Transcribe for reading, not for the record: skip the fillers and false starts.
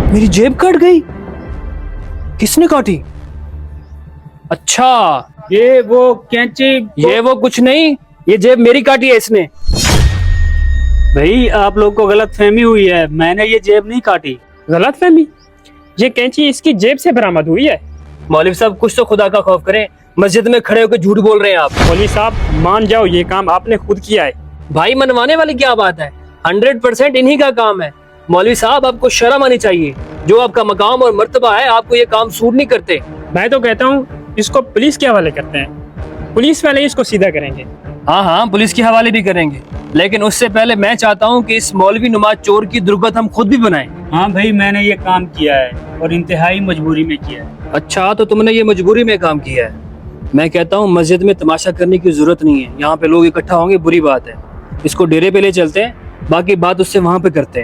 मेरी जेब कट गई। किसने काटी? अच्छा, ये वो कैंची। ये वो कुछ नहीं, ये जेब मेरी काटी है इसने। भाई आप लोग को गलत फहमी हुई है, मैंने ये जेब नहीं काटी। गलत फहमी? ये कैंची इसकी जेब से बरामद हुई है। मौलवी साहब कुछ तो खुदा का खौफ करें, मस्जिद में खड़े होकर झूठ बोल रहे हैं आप। मौलवी साहब मान जाओ, ये काम आपने खुद किया है। भाई मनवाने वाली क्या बात है, 100% इन्हीं का काम है। मौलवी साहब आपको शर्म आनी चाहिए, जो आपका मकाम और मर्तबा है आपको ये काम सूट नहीं करते। मैं तो कहता हूँ इसको पुलिस के हवाले करते हैं, पुलिस वाले इसको सीधा करेंगे। हाँ हाँ, पुलिस के हवाले भी करेंगे, लेकिन उससे पहले मैं चाहता हूँ कि इस मौलवी नुमा चोर की दुर्गत हम खुद भी बनाएं। हाँ भाई, मैंने ये काम किया है और इंतहाई मजबूरी में किया है। अच्छा, तो तुमने ये मजबूरी में काम किया है। मैं कहता हूँ मस्जिद में तमाशा करने की जरूरत नहीं है, यहाँ पे लोग इकट्ठा होंगे बुरी बात है। इसको डेरे पे ले चलते हैं, बाकी बात उससे वहां पे करते हैं।